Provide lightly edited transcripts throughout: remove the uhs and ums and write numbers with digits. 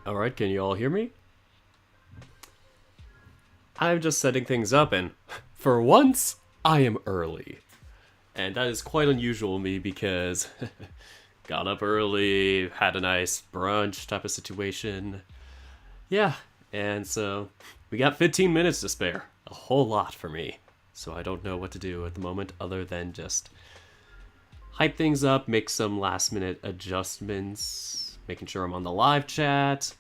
Alright, can you all hear me? I'm just setting things up, and for once, I am early. And that is quite unusual of me because got up early, had a nice brunch type of situation. Yeah, and so we got 15 minutes to spare. A whole lot for me. So I don't know what to do at the moment other than just hype things up, make some last minute adjustments, making sure I'm on the live chat,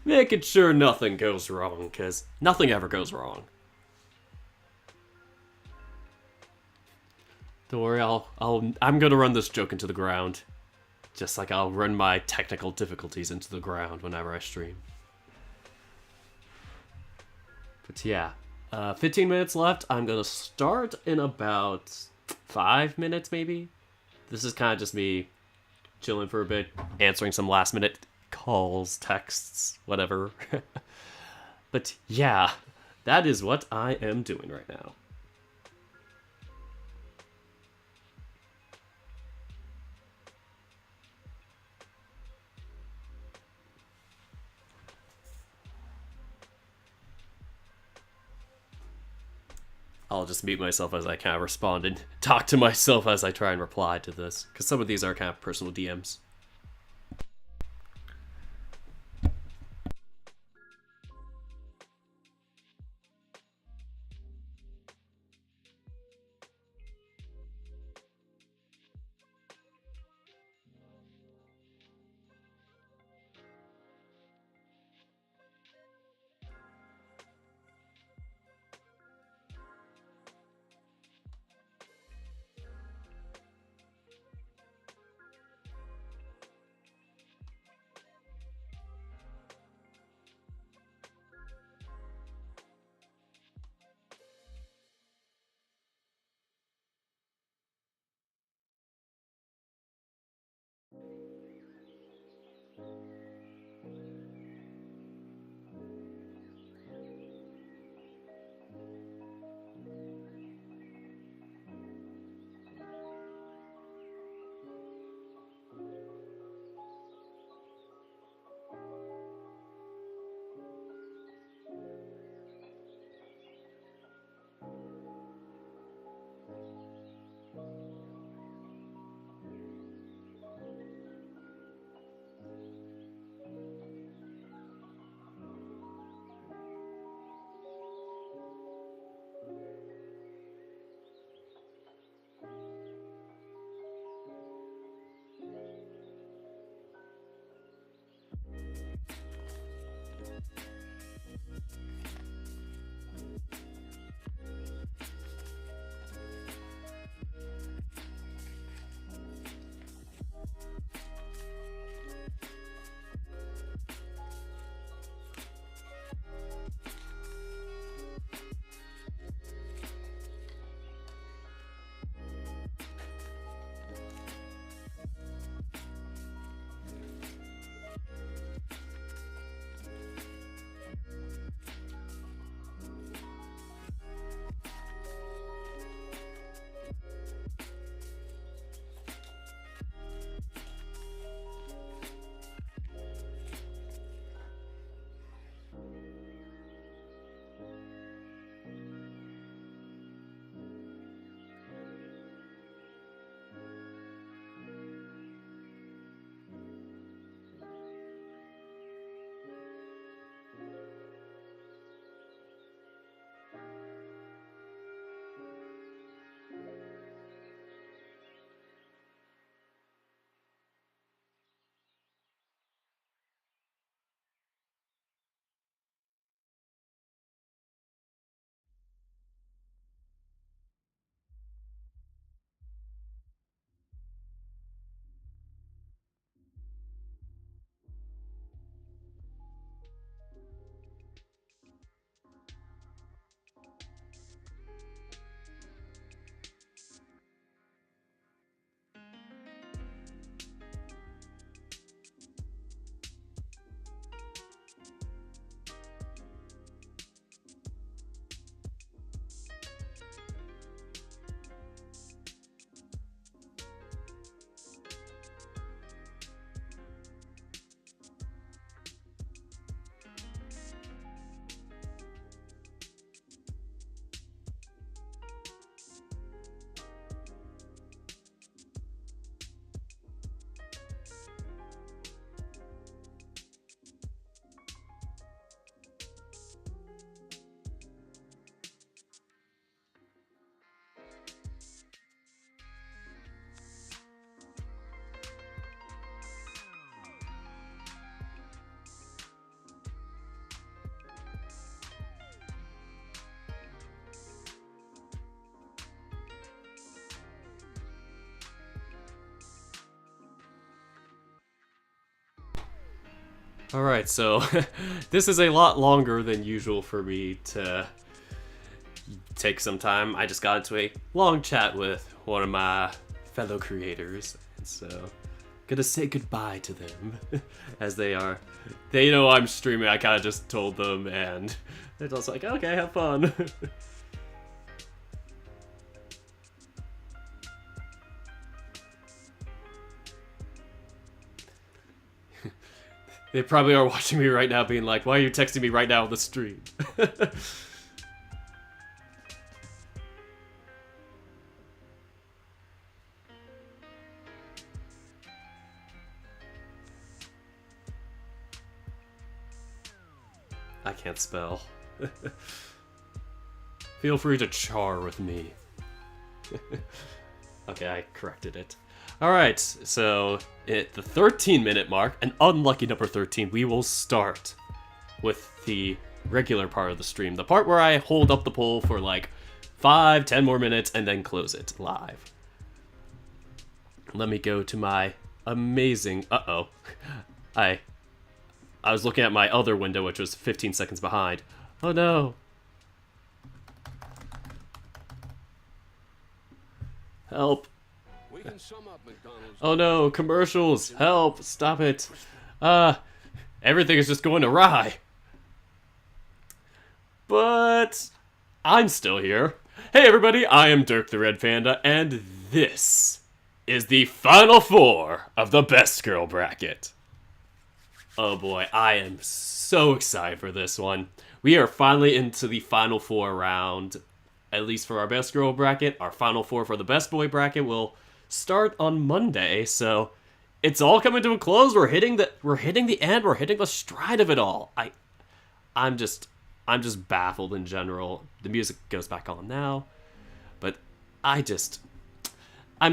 making sure nothing goes wrong, because nothing ever goes wrong. Don't worry, I'm gonna run this joke into the ground. Just like I'll run my technical difficulties into the ground whenever I stream. But yeah, 15 minutes left. I'm gonna start in about 5 minutes, maybe. This is kind of just me chilling for a bit, answering some last minute calls, texts, whatever. But yeah, that is what I am doing right now. I'll just mute myself as I kind of respond and talk to myself as I try and reply to this, because some of these are kind of personal DMs. Alright, so this is a lot longer than usual for me to take some time. I just got into a long chat with one of my fellow creators, and so gonna say goodbye to them as they know I'm streaming. I kind of just told them, and they're just like, okay, have fun. They probably are watching me right now being like, why are you texting me right now on the stream? I can't spell. Feel free to char with me. Okay, I corrected it. Alright, so at the 13-minute mark, an unlucky number 13, we will start with the regular part of the stream. The part where I hold up the poll for like 5-10 more minutes and then close it live. Let me go to my amazing... Uh-oh. I was looking at my other window, which was 15 seconds behind. Oh no. Help. Oh no, commercials! Help! Stop it! Everything is just going awry. But I'm still here. Hey everybody, I am Dirk the Red Panda, and this is the final four of the Best Girl bracket. Oh boy, I am so excited for this one. We are finally into the final four round, at least for our Best Girl bracket. Our final four for the Best Boy bracket will start on Monday, so it's all coming to a close. We're hitting the end. We're hitting the stride of it all. I'm just baffled in general. The music goes back on now, but I'm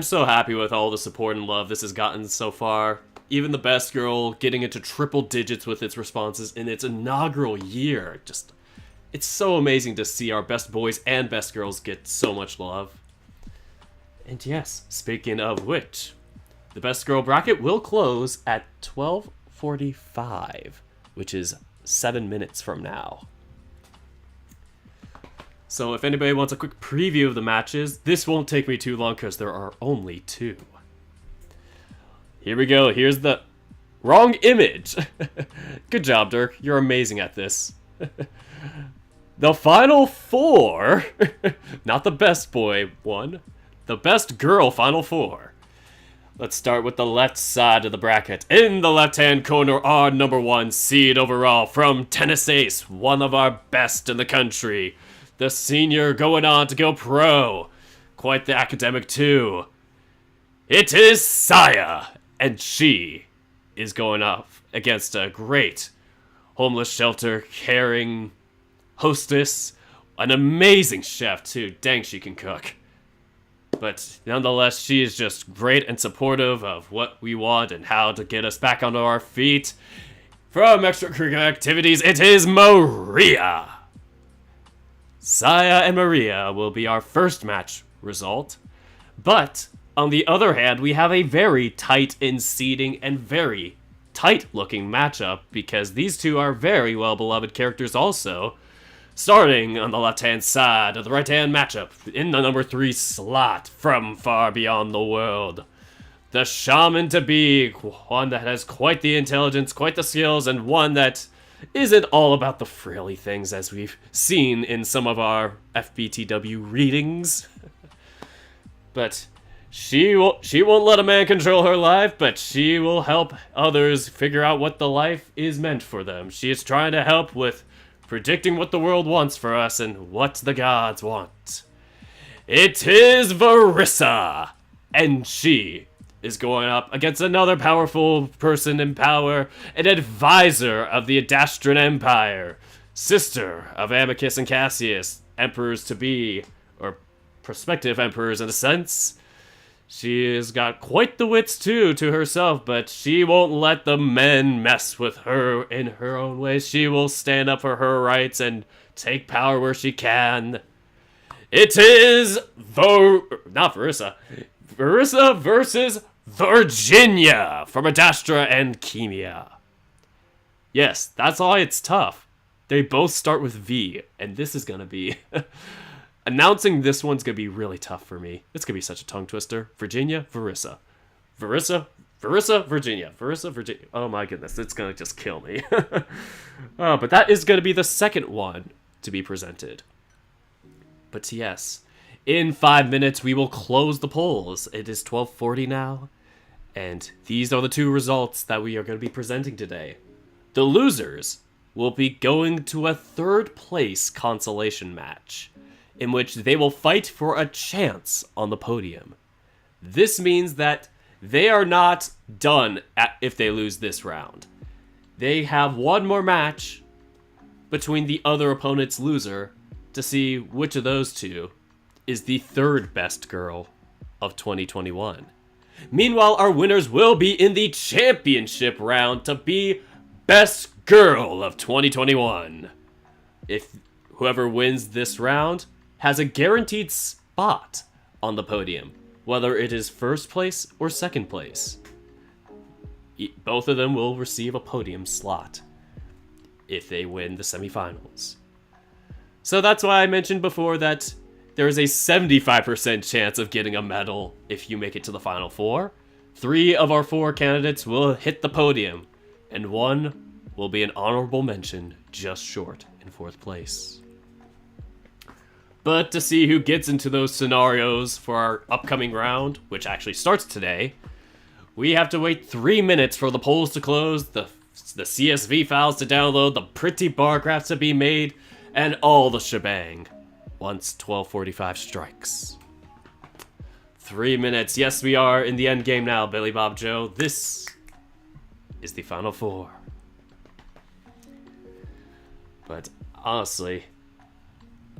so happy with all the support and love this has gotten so far. Even the Best Girl getting into triple digits with its responses in its inaugural year. It's so amazing to see our Best Boys and Best Girls get so much love. And yes, speaking of which, the Best Girl bracket will close at 12:45, which is 7 minutes from now. So if anybody wants a quick preview of the matches, this won't take me too long because there are only two. Here we go. Here's the wrong image. Good job, Dirk. You're amazing at this. The final four, not the Best Boy one, the Best Girl final four. Let's start with the left side of the bracket. In the left-hand corner, our number one seed overall from Tennessee, one of our best in the country. The senior going on to go pro. Quite the academic too. It is Saya, and she is going up against a great homeless shelter caring hostess, an amazing chef too. Dang, she can cook. But nonetheless, she is just great and supportive of what we want and how to get us back onto our feet. From extracurricular activities, it is Maria. Saya and Maria will be our first match result. But on the other hand, we have a very tight in seeding and very tight looking matchup because these two are very well beloved characters also. Starting on the left-hand side of the right-hand matchup, in the number 3 slot from far beyond the world. The shaman to be, one that has quite the intelligence, quite the skills, and one that isn't all about the frilly things as we've seen in some of our FBTW readings. But she won't let a man control her life, but she will help others figure out what the life is meant for them. She is trying to help with predicting what the world wants for us and what the gods want. It is Varissa, and she is going up against another powerful person in power, an advisor of the Adastran Empire, sister of Amicus and Cassius, emperors to be, or prospective emperors in a sense. She has got quite the wits too to herself, but she won't let the men mess with her in her own ways. She will stand up for her rights and take power where she can. It is not Varissa. Varissa versus Virginia from Adastra and Chemia. Yes, that's why it's tough. They both start with V, and this is gonna be... Announcing this one's gonna be really tough for me. It's gonna be such a tongue twister. Virginia, Verissa. Verissa, Virginia. Verissa, Virginia. Oh my goodness, it's gonna just kill me. But that is gonna be the second one to be presented. But yes, in 5 minutes we will close the polls. It is 12:40 now, and these are the two results that we are gonna be presenting today. The losers will be going to a third place consolation match, in which they will fight for a chance on the podium. This means that they are not done if they lose this round. They have one more match between the other opponent's loser to see which of those two is the third best girl of 2021. Meanwhile, our winners will be in the championship round to be best girl of 2021. If whoever wins this round has a guaranteed spot on the podium, whether it is first place or second place. Both of them will receive a podium slot if they win the semifinals. So that's why I mentioned before that there is a 75% chance of getting a medal if you make it to the final four. 3 of our 4 candidates will hit the podium, and 1 will be an honorable mention just short in 4th place. But to see who gets into those scenarios for our upcoming round, which actually starts today, we have to wait 3 minutes for the polls to close, the CSV files to download, the pretty bar graphs to be made, and all the shebang once 12:45 strikes. 3 minutes. Yes, we are in the end game now, Billy Bob Joe. This is the final 4. But honestly,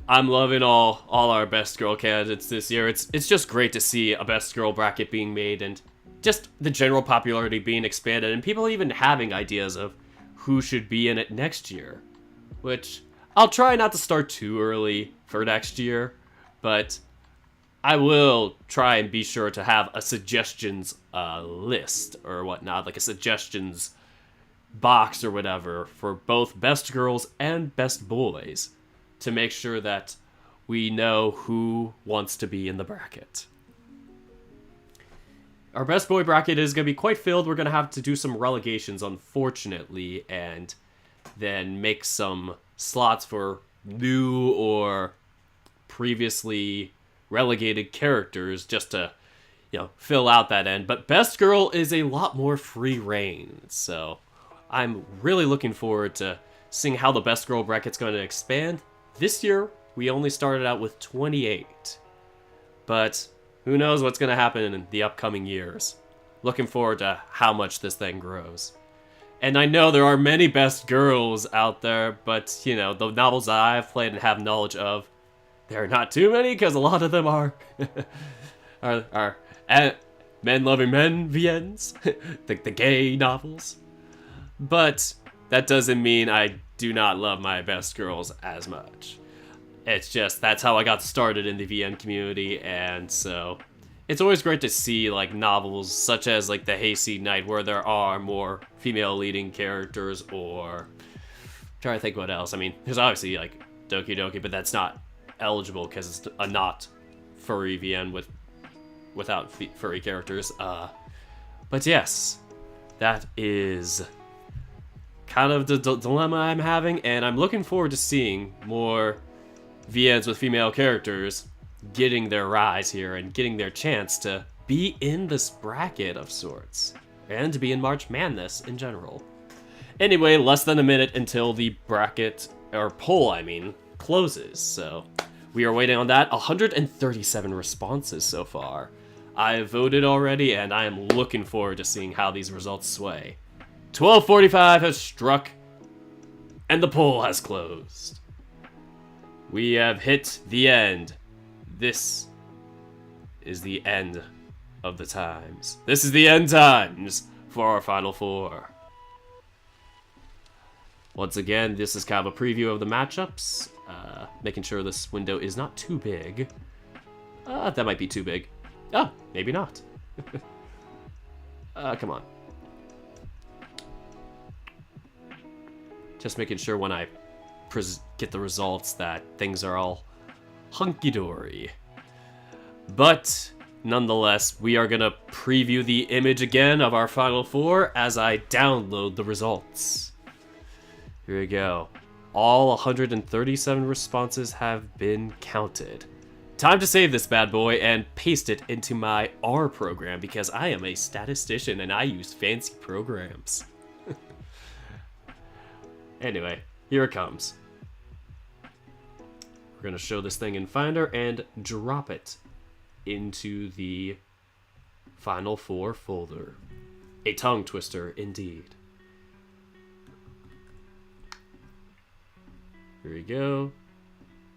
I'm loving all our best girl candidates this year. It's just great to see a best girl bracket being made and just the general popularity being expanded and people even having ideas of who should be in it next year. Which I'll try not to start too early for next year, but I will try and be sure to have a suggestions list or whatnot, like a suggestions box or whatever for both best girls and best boys to make sure that we know who wants to be in the bracket. Our best boy bracket is going to be quite filled. We're going to have to do some relegations, unfortunately, and then make some slots for new or previously relegated characters just to, fill out that end. But best girl is a lot more free reign, so I'm really looking forward to seeing how the best girl bracket's going to expand. This year, we only started out with 28, but who knows what's going to happen in the upcoming years. Looking forward to how much this thing grows. And I know there are many best girls out there, but, the novels that I've played and have knowledge of, there are not too many, because a lot of them are men-loving men VNs, the gay novels. But that doesn't mean I do not love my best girls as much. It's just, that's how I got started in the VN community, and so it's always great to see, novels such as, The Hayseed Knight, where there are more female leading characters, or... I'm trying to think what else. I mean, there's obviously, Doki Doki, but that's not eligible because it's a not furry VN without furry characters. But yes, that is kind of the dilemma I'm having, and I'm looking forward to seeing more VNs with female characters getting their rise here and getting their chance to be in this bracket of sorts, and to be in March Madness in general. Anyway, less than a minute until the bracket, or poll, closes, so we are waiting on that. 137 responses so far. I voted already, and I am looking forward to seeing how these results sway. 12:45 has struck, and the poll has closed. We have hit the end. This is the end of the times. This is the end times for our Final Four. Once again, this is kind of a preview of the matchups. Making sure this window is not too big. That might be too big. Ah, maybe not. Come on. Just making sure when I get the results that things are all hunky-dory. But nonetheless, we are gonna preview the image again of our final four as I download the results. Here we go. All 137 responses have been counted. Time to save this bad boy and paste it into my R program because I am a statistician and I use fancy programs. Anyway, here it comes. We're gonna show this thing in Finder and drop it into the Final Four folder. A tongue twister indeed. Here we go.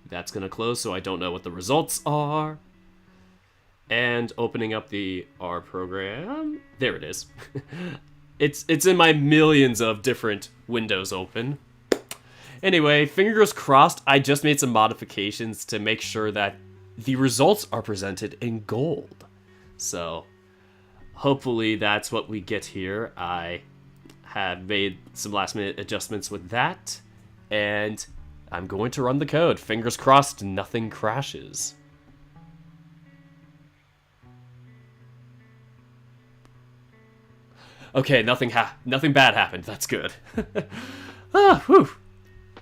That's gonna close so I don't know what the results are. And opening up the R program. There it is. It's in my millions of different windows open. Anyway, fingers crossed, I just made some modifications to make sure that the results are presented in gold. So, hopefully that's what we get here. I have made some last minute adjustments with that. And I'm going to run the code. Fingers crossed nothing crashes. Okay, nothing bad happened. That's good. Whew.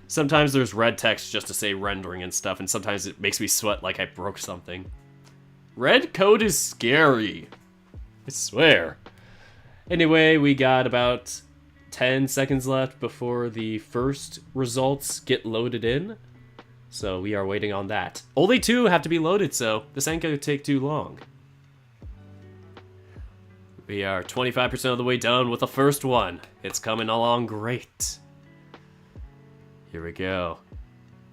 Sometimes there's red text just to say rendering and stuff, and sometimes it makes me sweat like I broke something. Red code is scary. I swear. Anyway, we got about 10 seconds left before the first results get loaded in. So we are waiting on that. Only 2 have to be loaded, so this ain't gonna take too long. We are 25% of the way done with the first one. It's coming along great. Here we go.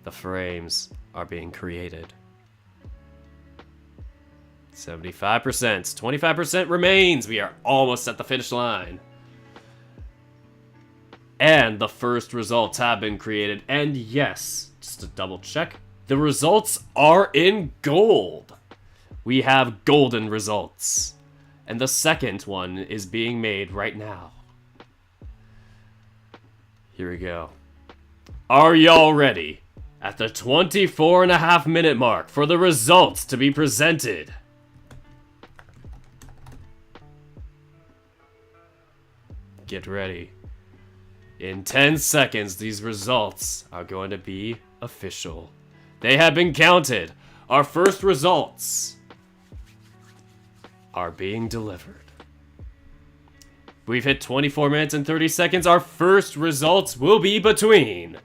The frames are being created. 75%. 25% remains. We are almost at the finish line. And the first results have been created. And yes, just to double check, the results are in gold. We have golden results. And the second one is being made right now. Here we go. Are y'all ready? At the 24.5-minute mark for the results to be presented. Get ready. In 10 seconds, these results are going to be official. They have been counted. Our first results are being delivered. We've hit 24 minutes and 30 seconds. Our first results will be between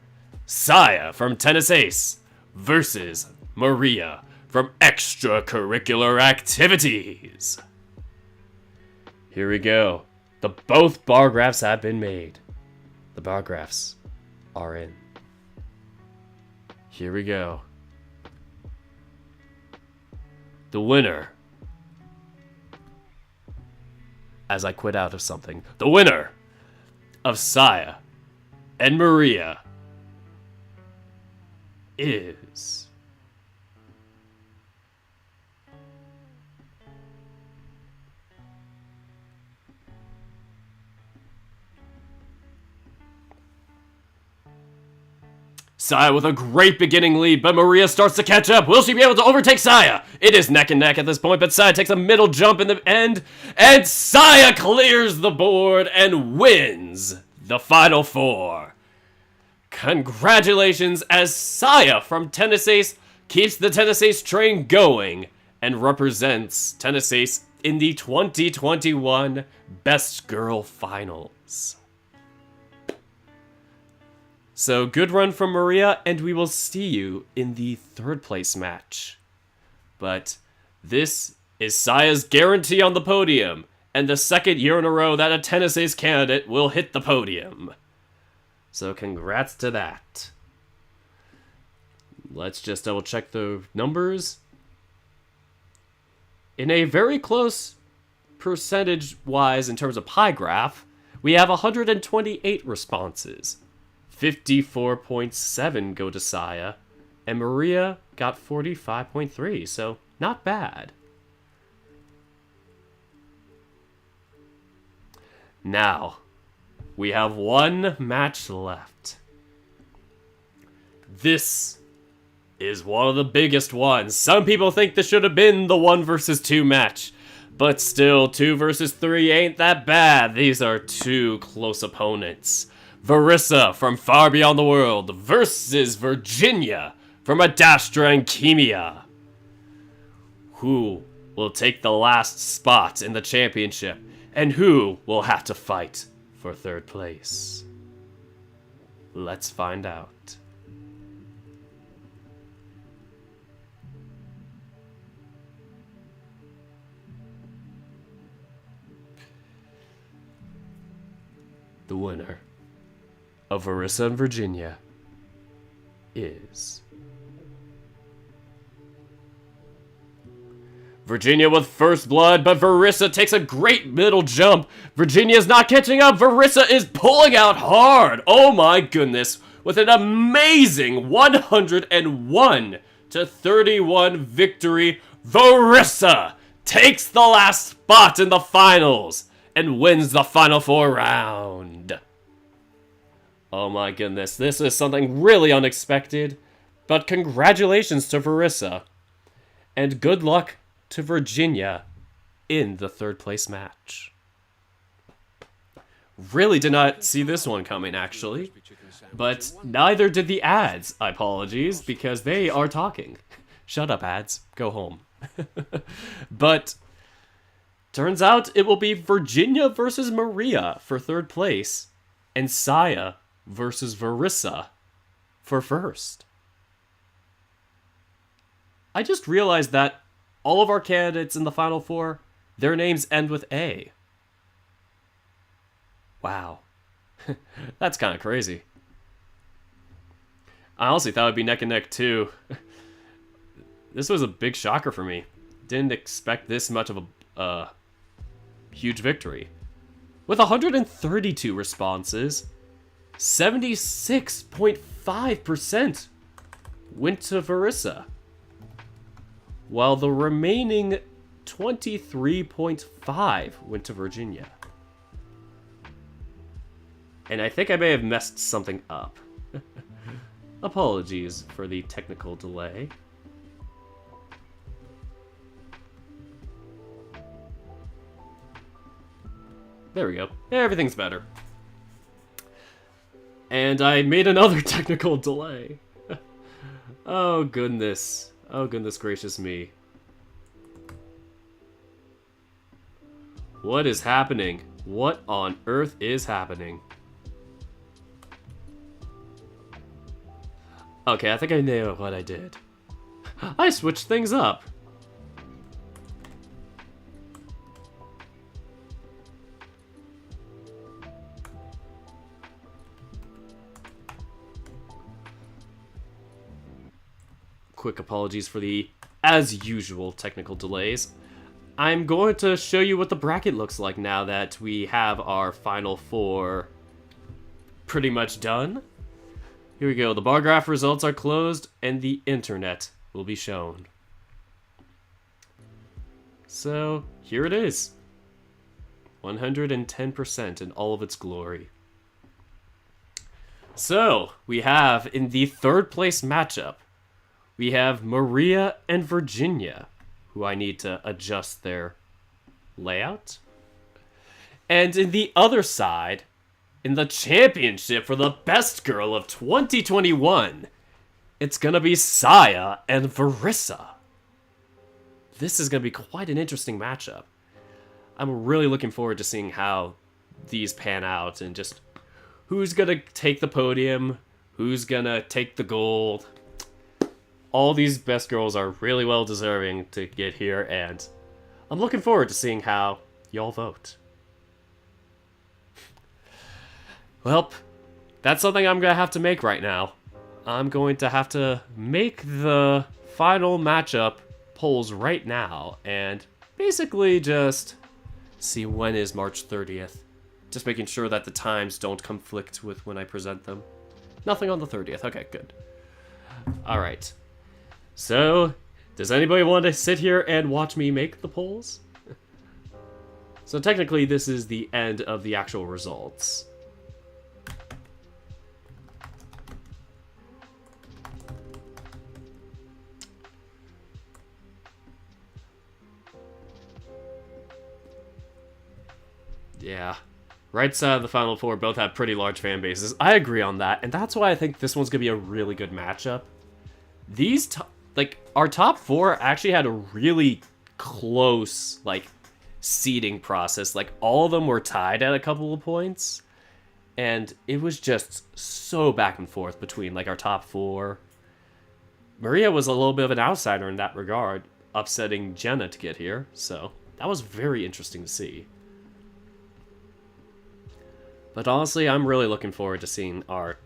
Saya from Tennis Ace versus Maria from Extracurricular Activities. Here we go. Both bar graphs have been made. The bar graphs are in. Here we go. The winner. As I quit out of something. The winner of Saya and Maria is Saya with a great beginning lead, but Maria starts to catch up. Will she be able to overtake Saya? It is neck and neck at this point, but Saya takes a middle jump in the end, and Saya clears the board and wins the Final Four. Congratulations, as Saya from Tennis Ace keeps the Tennis Ace train going and represents Tennis Ace in the 2021 Best Girl Finals. So good run from Maria, and we will see you in the third place match. But this is Saya's guarantee on the podium, and the second year in a row that a Tennis Ace candidate will hit the podium. So congrats to that. Let's just double check the numbers. In a very close percentage-wise in terms of pie graph, we have 128 responses. 54.7 go to Saya, and Maria got 45.3, so not bad. Now, we have one match left. this is one of the biggest ones. Some people think this should have been the 1 versus 2 match. But still, 2 versus 3 ain't that bad. These are two close opponents. Verissa from Far Beyond the World versus Virginia from Adastra and Kimia. Who will take the last spot in the championship? And who will have to fight for 3rd place? Let's find out. The winner of Verissa and Virginia is Virginia with first blood, but Verissa takes a great middle jump. Virginia's not catching up. Verissa is pulling out hard. Oh my goodness. With an amazing 101-31 victory, Verissa takes the last spot in the finals and wins the Final Four round. Oh my goodness, this is something really unexpected, but congratulations to Verissa, and good luck to Virginia in the 3rd place match. Really did not see this one coming, actually, but neither did the ads. Apologies, because they are talking. Shut up, ads. Go home. But turns out it will be Virginia versus Maria for 3rd place, and Saya versus Verissa for 1st. I just realized that all of our candidates in the Final Four, their names end with A. Wow. That's kind of crazy. I honestly thought it would be neck and neck too. This was a big shocker for me. Didn't expect this much of a huge victory. With 132 responses, 76.5% went to Verissa, while the remaining 23.5% went to Virginia. And I think I may have messed something up. Apologies for the technical delay. There we go. Everything's better. And I made another technical delay. Oh goodness. Oh goodness gracious me. What is happening? What on earth is happening? Okay, I think I know what I did. I switched things up. Quick apologies for the, as usual, technical delays. I'm going to show you what the bracket looks like now that we have our Final Four pretty much done. Here we go. The bar graph results are closed, and the internet will be shown. So, here it is. 110% in all of its glory. So, we have in the 3rd place matchup, we have Maria and Virginia, who I need to adjust their layout. And in the other side, in the championship for the best girl of 2021, it's gonna be Saya and Verissa. This is gonna be quite an interesting matchup. I'm really looking forward to seeing how these pan out and just who's gonna take the podium, who's gonna take the gold. All these best girls are really well deserving to get here, and I'm looking forward to seeing how y'all vote. Well, that's something I'm going to have to make right now. I'm going to have to make the final matchup polls right now, and basically just see when is March 30th. Just making sure that the times don't conflict with when I present them. Nothing on the 30th. Okay, good. Alright. So, does anybody want to sit here and watch me make the polls? So technically, this is the end of the actual results. Yeah. Right side of the Final Four both have pretty large fan bases. I agree on that, and that's why I think this one's gonna be a really good matchup. Our top four actually had a really close, like, seeding process. Like, all of them were tied at a couple of points, and it was just so back and forth between, like, our top four. Maria was a little bit of an outsider in that regard, upsetting Jenna to get here, so that was very interesting to see. But honestly, I'm really looking forward to seeing our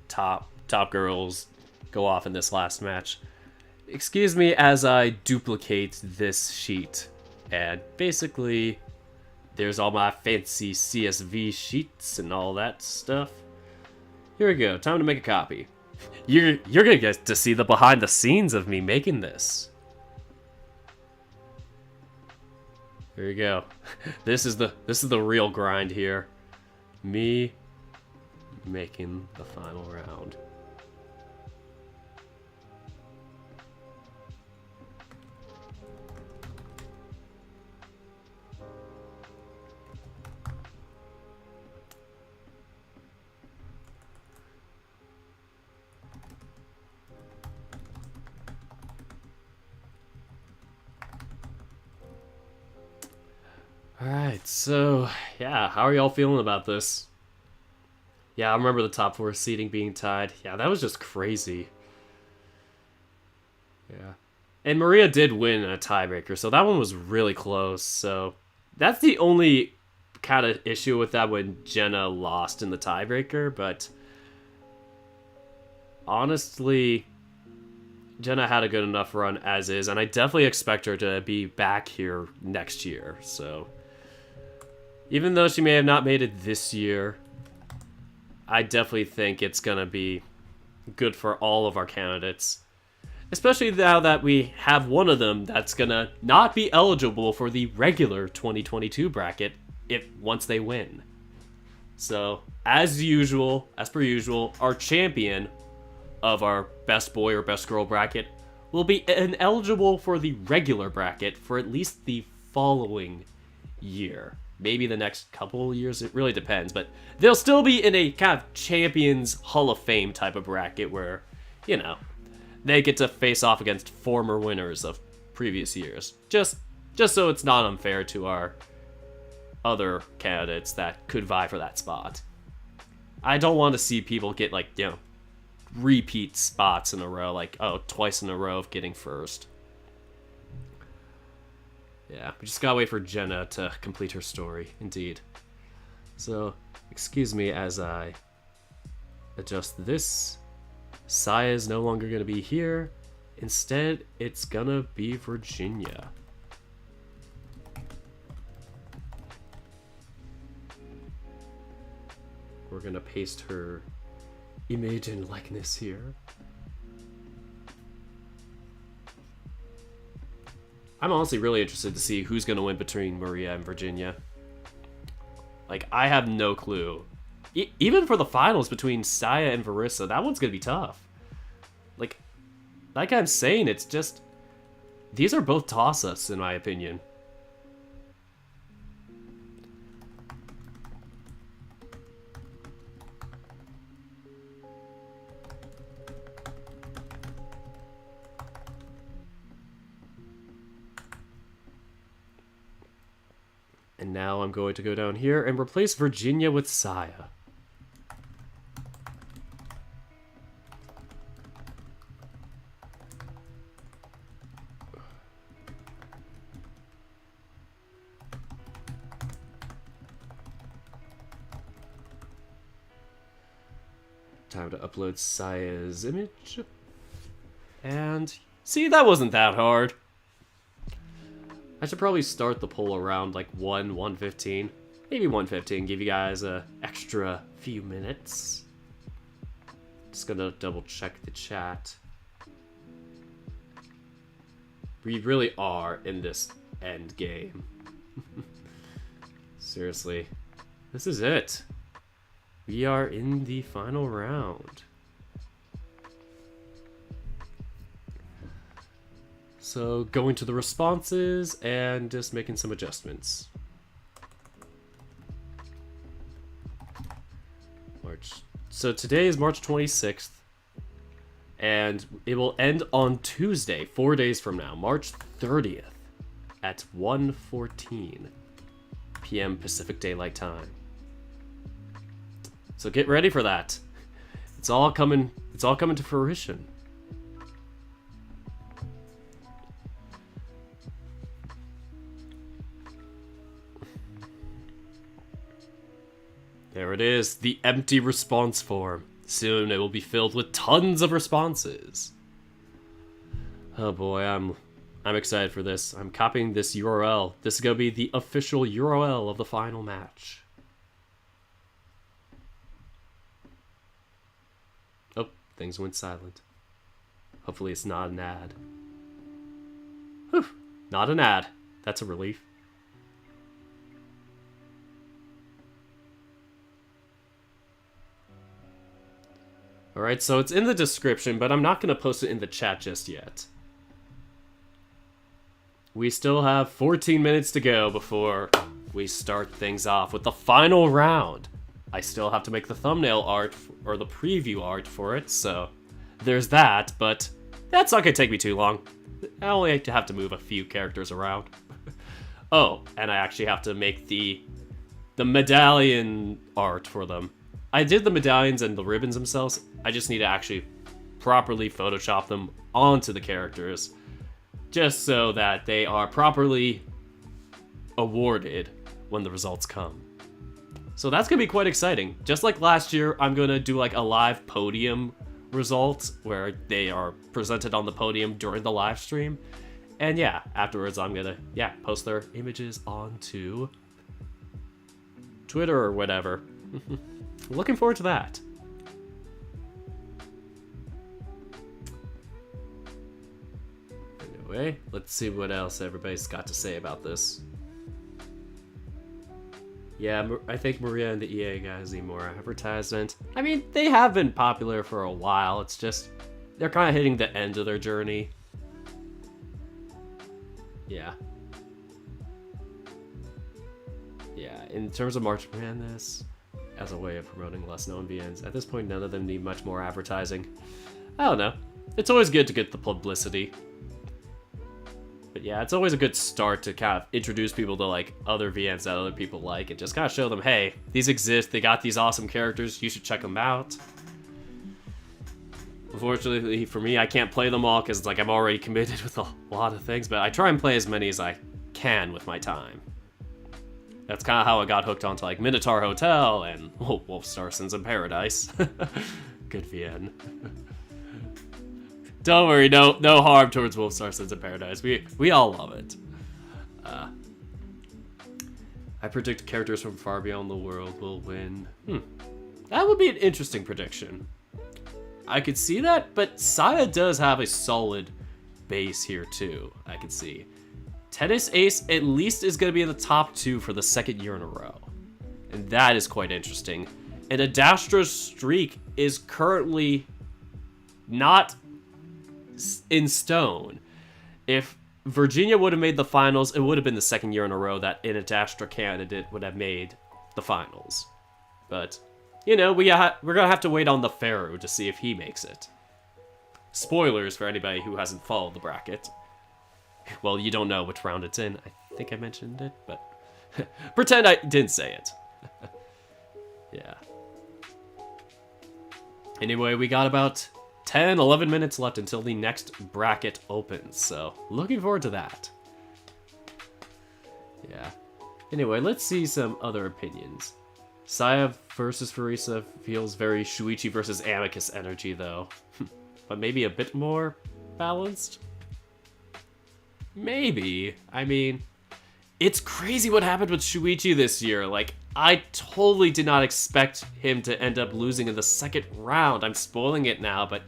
top girls go off in this last match. Excuse me as I duplicate this sheet. And basically, there's all my fancy CSV sheets and all that stuff. Here we go, time to make a copy. You're gonna get to see the behind the scenes of me making this. There you go. This is the real grind here. Me making the final round. Alright, so, yeah, how are y'all feeling about this? Yeah, I remember the top four seeding being tied. Yeah, that was just crazy. Yeah. And Maria did win a tiebreaker, so that one was really close, so... That's the only kind of issue with that when Jenna lost in the tiebreaker, but... Honestly, Jenna had a good enough run as is, and I definitely expect her to be back here next year, so... Even though she may have not made it this year, I definitely think it's going to be good for all of our candidates. Especially now that we have one of them that's going to not be eligible for the regular 2022 bracket once they win. So, as per usual, our champion of our best boy or best girl bracket will be ineligible for the regular bracket for at least the following year. Maybe the next couple of years, it really depends, but they'll still be in a kind of Champions Hall of Fame type of bracket where, you know, they get to face off against former winners of previous years. Just so it's not unfair to our other candidates that could vie for that spot. I don't want to see people get, like, you know, repeat spots in a row, like, oh, twice in a row of getting first. Yeah, we just gotta wait for Jenna to complete her story, indeed. So, excuse me as I adjust this. Saya is no longer gonna be here. Instead, it's gonna be Virginia. We're gonna paste her image and likeness here. I'm honestly really interested to see who's going to win between Maria and Virginia. Like, I have no clue. Even for the finals between Saya and Varissa, that one's going to be tough. Like I'm saying, it's just... These are both toss-ups, in my opinion. And now I'm going to go down here and replace Virginia with Saya. Time to upload Saya's image. And see, that wasn't that hard. I should probably start the poll around like 1:15. Maybe 1:15, give you guys a extra few minutes. Just gonna double check the chat. We really are in this end game. Seriously. This is it. We are in the final round. So going to the responses and just making some adjustments. So today is March 26th, and it will end on Tuesday, 4 days from now, March 30th, at 1:14 p.m. Pacific Daylight Time. So get ready for that. It's all coming to fruition. There it is, the empty response form. Soon it will be filled with tons of responses. Oh boy, I'm excited for this. I'm copying this URL. This is gonna be the official URL of the final match. Oh, things went silent. Hopefully it's not an ad. Whew, not an ad. That's a relief. Alright, so it's in the description, but I'm not going to post it in the chat just yet. We still have 14 minutes to go before we start things off with the final round. I still have to make the thumbnail art, or the preview art for it, so there's that, but that's not going to take me too long. I only have to move a few characters around. Oh, and I actually have to make the medallion art for them. I did the medallions and the ribbons themselves. I just need to actually properly Photoshop them onto the characters, just so that they are properly awarded when the results come. So that's gonna be quite exciting. Just like last year, I'm gonna do like a live podium result where they are presented on the podium during the live stream. And yeah, afterwards I'm gonna, post their images onto Twitter or whatever. Looking forward to that. Anyway, let's see what else everybody's got to say about this. Yeah, I think Maria and the EA guys need more advertisement. I mean, they have been popular for a while. It's just, they're kind of hitting the end of their journey. Yeah. Yeah, in terms of March Madness, as a way of promoting less known VNs, at this point none of them need much more advertising. I don't know. It's always good to get the publicity. But yeah, it's always a good start to kind of introduce people to like other VNs that other people like and just kind of show them, hey, these exist, they got these awesome characters, you should check them out. Unfortunately for me, I can't play them all because like I'm already committed with a lot of things, but I try and play as many as I can with my time. That's kind of how I got hooked onto like Minotaur Hotel and Wolfstar Sins in Paradise. Good VN. Don't worry, no harm towards Wolfstar Sins in Paradise. We all love it. I predict characters from Far Beyond the World will win. That would be an interesting prediction. I could see that, but Saya does have a solid base here too, I can see. Tennis Ace at least is going to be in the top 2 for the second year in a row. And that is quite interesting. And Adastra's streak is currently not in stone. If Virginia would have made the finals, it would have been the second year in a row that an Adastra candidate would have made the finals. But, you know, we're going to have to wait on the Pharaoh to see if he makes it. Spoilers for anybody who hasn't followed the bracket. Well, you don't know which round it's in. I think I mentioned it, but pretend I didn't say it. Yeah. Anyway, we got about 10, 11 minutes left until the next bracket opens, so looking forward to that. Yeah. Anyway, let's see some other opinions. Saya versus Farisa feels very Shuichi versus Amicus energy, though. But maybe a bit more balanced? Maybe. I mean, it's crazy what happened with Shuichi this year. Like, I totally did not expect him to end up losing in the second round. I'm spoiling it now, but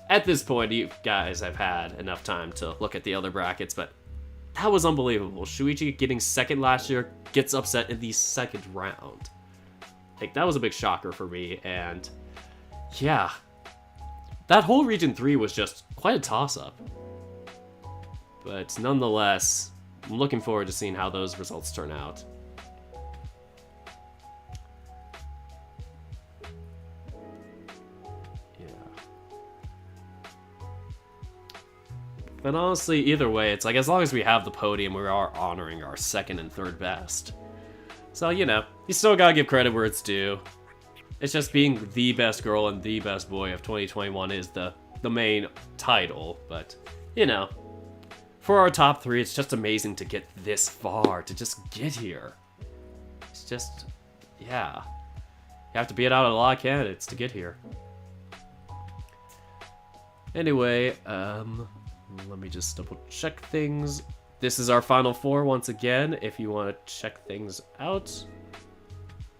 at this point, you guys have had enough time to look at the other brackets, but that was unbelievable. Shuichi getting second last year gets upset in the second round. Like, that was a big shocker for me, and yeah. That whole Region 3 was just quite a toss-up. But nonetheless, I'm looking forward to seeing how those results turn out. But honestly, either way, it's like as long as we have the podium, we are honoring our second and third best. So, you know, you still gotta give credit where it's due. It's just being the best girl and the best boy of 2021 is the main title. But, you know, for our top 3, it's just amazing to get this far, to just get here. It's just, yeah. You have to beat out a lot of candidates to get here. Anyway, let me just double check things. This is our final 4 once again, if you want to check things out.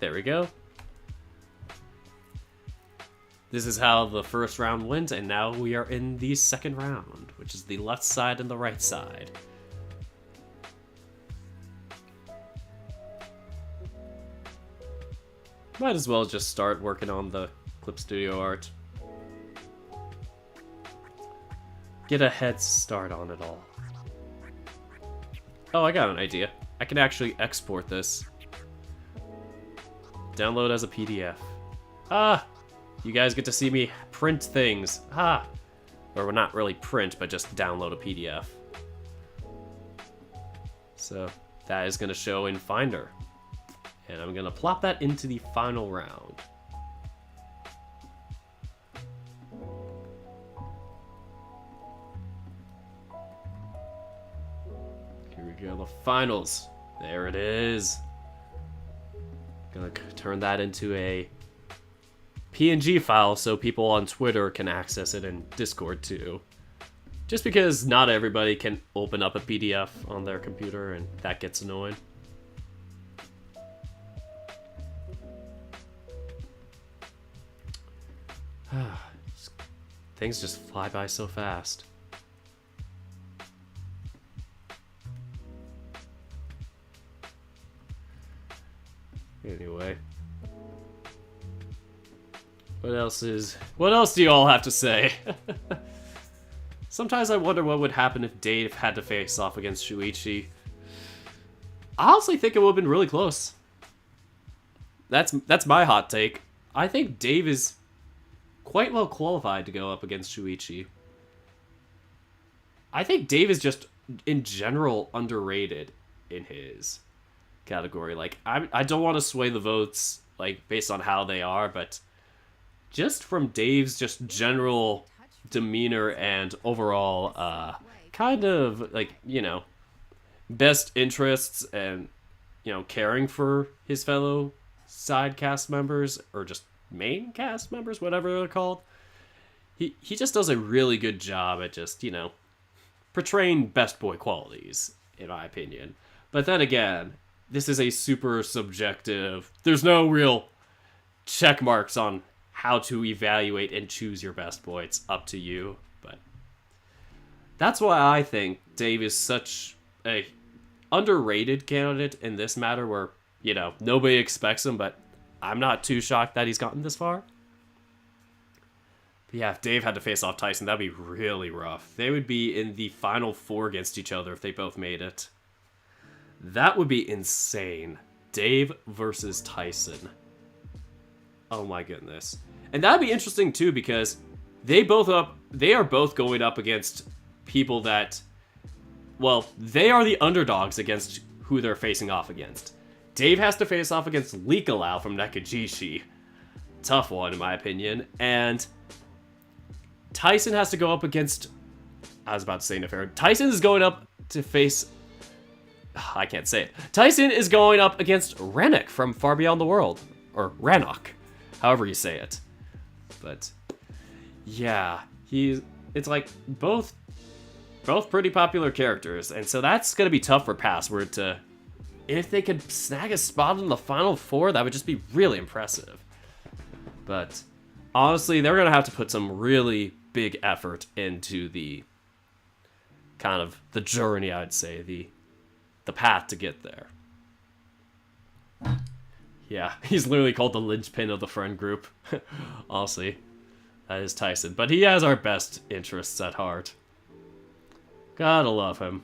There we go. This is how the first round went, and now we are in the second round, which is the left side and the right side. Might as well just start working on the clip studio art. Get a head start on it all. Oh, I got an idea. I can actually export this. Download as a PDF. Ah! You guys get to see me print things. Ah! Or not really print, but just download a PDF. So, that is going to show in Finder. And I'm going to plop that into the final round. Here we go, the finals. There it is. Gonna turn that into a PNG file so people on Twitter can access it and Discord too. Just because not everybody can open up a PDF on their computer and that gets annoying. Things just fly by so fast. Anyway. What else do you all have to say? Sometimes I wonder what would happen if Dave had to face off against Shuichi. I honestly think it would have been really close. That's my hot take. I think Dave is quite well qualified to go up against Shuichi. I think Dave is just, in general, underrated in his category. Like, I don't want to sway the votes, like, based on how they are, but just from Dave's just general demeanor and overall, kind of, like, you know, best interests and, you know, caring for his fellow side cast members, or just main cast members, whatever they're called. He just does a really good job at just, you know, portraying best boy qualities, in my opinion. But then again, this is a super subjective, there's no real check marks on how to evaluate and choose your best boy. It's up to you. But that's why I think Dave is such a underrated candidate in this matter, where, you know, nobody expects him, but I'm not too shocked that he's gotten this far. But yeah, if Dave had to face off Tyson, that'd be really rough. They would be in the final 4 against each other if they both made it. That would be insane. Dave versus Tyson. Oh my goodness. And that'd be interesting too, because they are both going up against people that, well, they are the underdogs against who they're facing off against. Dave has to face off against Likalau from Nakajishi. Tough one, in my opinion. And Tyson has to go up against... I was about to say Nefair. Tyson is going up to face... I can't say it. Tyson is going up against Renok from Far Beyond the World. Or Ranok. However you say it. But... yeah. It's like both pretty popular characters. And so that's going to be tough for Password to... if they could snag a spot in the final 4, that would just be really impressive. But honestly, they're going to have to put some really big effort into the kind of the journey, I'd say, the path to get there. Yeah, he's literally called the linchpin of the friend group. Honestly, that is Tyson. But he has our best interests at heart. Gotta love him.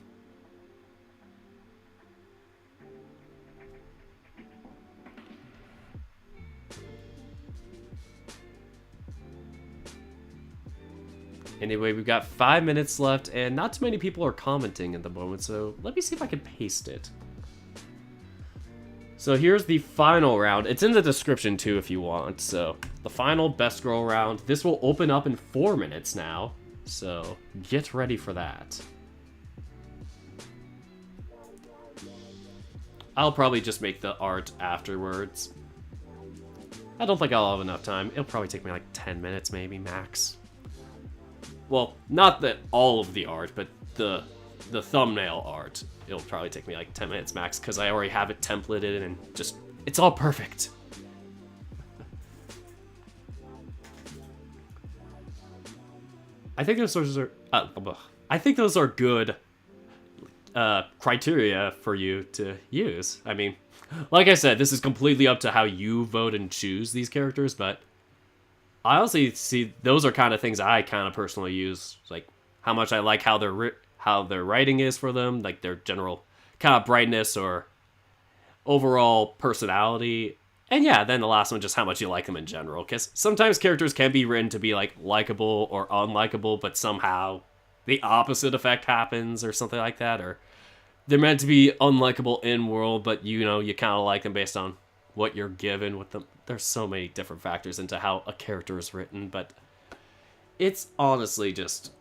Anyway, we've got 5 minutes left, and not too many people are commenting at the moment, so let me see if I can paste it. So here's the final round. It's in the description too if you want. So the final best girl round. This will open up in 4 minutes now. So get ready for that. I'll probably just make the art afterwards. I don't think I'll have enough time. It'll probably take me like 10 minutes maybe max. Well, not that all of the art, but the thumbnail art. It'll probably take me like 10 minutes max because I already have it templated and just, it's all perfect. I think those are, I think those are good criteria for you to use. I mean, like I said, this is completely up to how you vote and choose these characters, but I honestly see those are kind of things I kind of personally use, like how much I like how their writing is for them, like their general kind of brightness or overall personality. And yeah, then the last one, just how much you like them in general, because sometimes characters can be written to be like likable or unlikable, but somehow the opposite effect happens or something like that, or they're meant to be unlikable in world, but you know, you kind of like them based on what you're given with them. There's so many different factors into how a character is written, but it's honestly just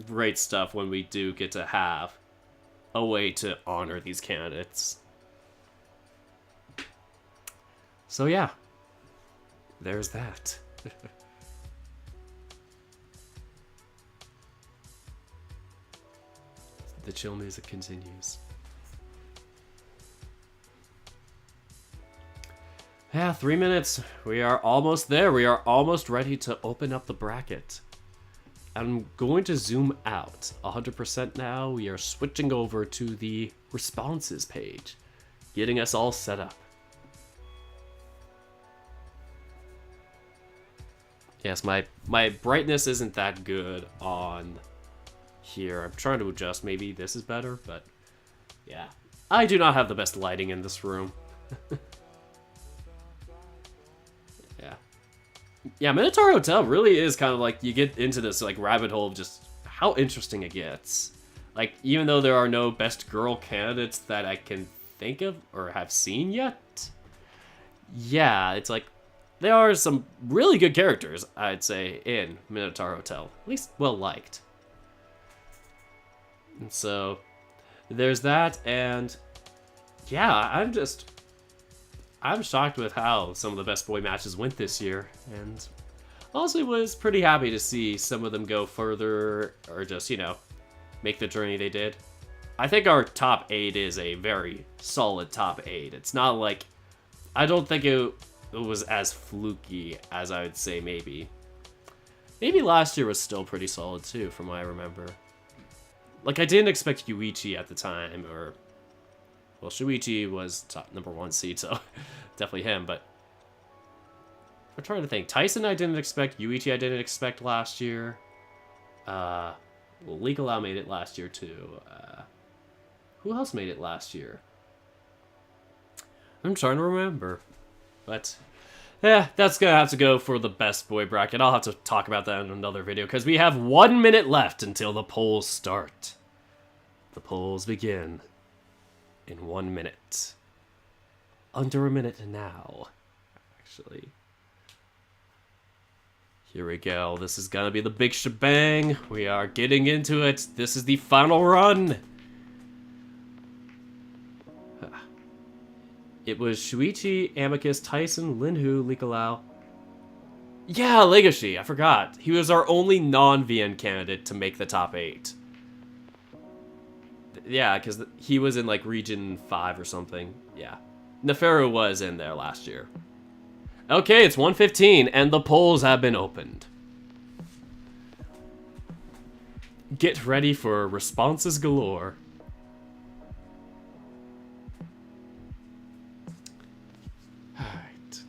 great stuff when we do get to have a way to honor these candidates. So yeah, there's that. The chill music continues. Yeah, 3 minutes. We are almost there. We are almost ready to open up the bracket. I'm going to zoom out 100% now. We are switching over to the responses page, getting us all set up. Yes, my brightness isn't that good on here. I'm trying to adjust. Maybe this is better, but yeah. I do not have the best lighting in this room. Yeah, Minotaur Hotel really is kind of like, you get into this like rabbit hole of just how interesting it gets. Like, even though there are no best girl candidates that I can think of or have seen yet, yeah, it's like, there are some really good characters, I'd say, in Minotaur Hotel. At least well-liked. And so, there's that, and yeah, I'm shocked with how some of the best boy matches went this year, and honestly was pretty happy to see some of them go further, or just, you know, make the journey they did. I think our top 8 is a very solid top 8. It's not like, I don't think it was as fluky as I would say maybe. Maybe last year was still pretty solid too, from what I remember. Like, I didn't expect Yuichi at the time, or... Well, Shuichi was top #1 seed, so definitely him, but... I'm trying to think. Tyson I didn't expect. Yuichi I didn't expect last year. Well, Legal Out made it last year, too. Who else made it last year? I'm trying to remember. But, yeah, that's gonna have to go for the best boy bracket. I'll have to talk about that in another video, because we have 1 minute left until the polls start. The polls begin in 1 minute. Under a minute now, actually. Here we go. This is gonna be the big shebang. We are getting into it. This is the final run. It was Shuichi, Amicus, Tyson, Linhu, Likalao. Yeah, Legacy. I forgot. He was our only non-VN candidate to make the top 8. Yeah, because he was in, like, Region 5 or something. Yeah. Neferu was in there last year. Okay, it's 1:15, and the polls have been opened. Get ready for responses galore. Alright.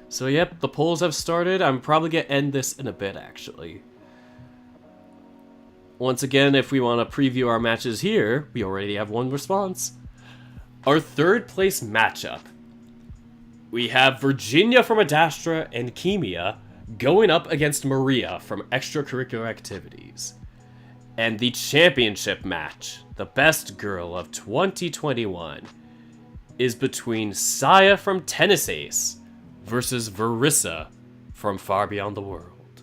So, yep, the polls have started. I'm probably going to end this in a bit, actually. Once again, if we want to preview our matches here, we already have one response. Our third place matchup. We have Virginia from Adastra and Kimia going up against Maria from extracurricular activities. And the championship match, the best girl of 2021, is between Saya from Tennis Ace versus Verissa from Far Beyond the World.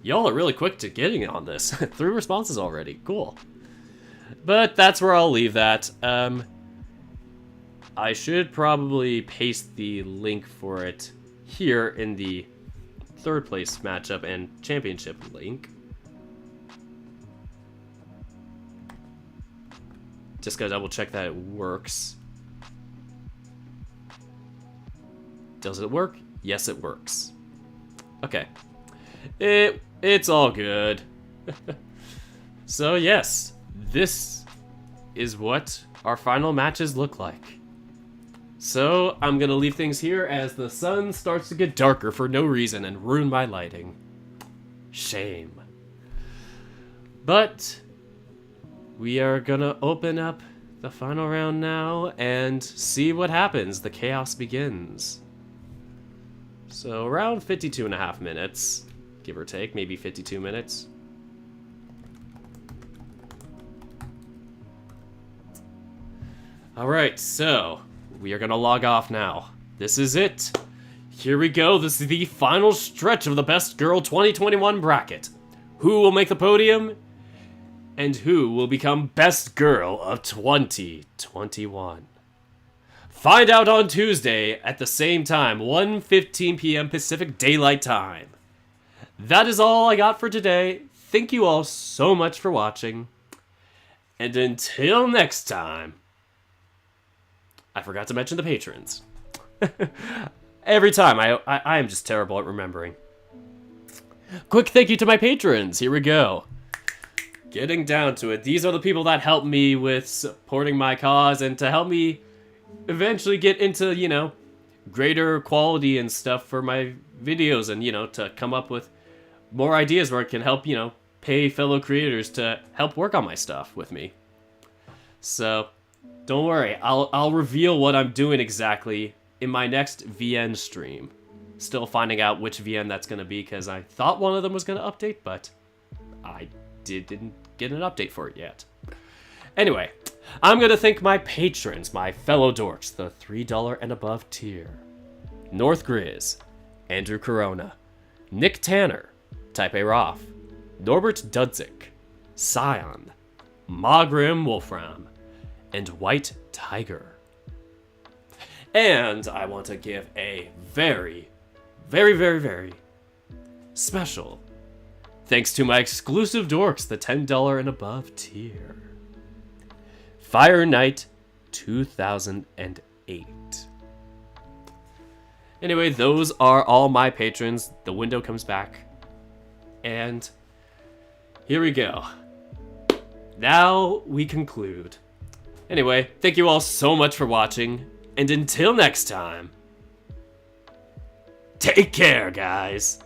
Y'all are really quick to getting on this. 3 responses already. Cool. But that's where I'll leave that. I should probably paste the link for it here in the 3rd place matchup and championship link. Just gotta double check that it works. Does it work? Yes, it works. Okay. It's all good. So yes, this is what our final matches look like. So I'm gonna leave things here as the sun starts to get darker for no reason and ruin my lighting. Shame. But we are gonna open up the final round now and see what happens. The chaos begins. So around 52.5 minutes, give or take, maybe 52 minutes. Alright, so we are gonna log off now. This is it. Here we go. This is the final stretch of the Best Girl 2021 bracket. Who will make the podium? And who will become Best Girl of 2021? Find out on Tuesday at the same time, 1:15 p.m. Pacific Daylight Time. That is all I got for today. Thank you all so much for watching. And until next time, I forgot to mention the patrons. Every time, I am just terrible at remembering. Quick thank you to my patrons. Here we go. Getting down to it. These are the people that help me with supporting my cause and to help me eventually get into, you know, greater quality and stuff for my videos and, you know, to come up with more ideas where I can help, you know, pay fellow creators to help work on my stuff with me. So, don't worry. I'll reveal what I'm doing exactly in my next VN stream. Still finding out which VN that's going to be because I thought one of them was going to update, but I didn't get an update for it yet. Anyway, I'm going to thank my patrons, my fellow dorks, the $3 and above tier. North Grizz, Andrew Corona, Nick Tanner, Type A Roth, Norbert Dudzik, Scion, Magrim Wolfram, and White Tiger. And I want to give a very, very, very, very special thanks to my exclusive dorks, the $10 and above tier. Fire Knight 2008. Anyway, those are all my patrons. The window comes back. And here we go. Now we conclude. Anyway, thank you all so much for watching. And until next time, take care, guys.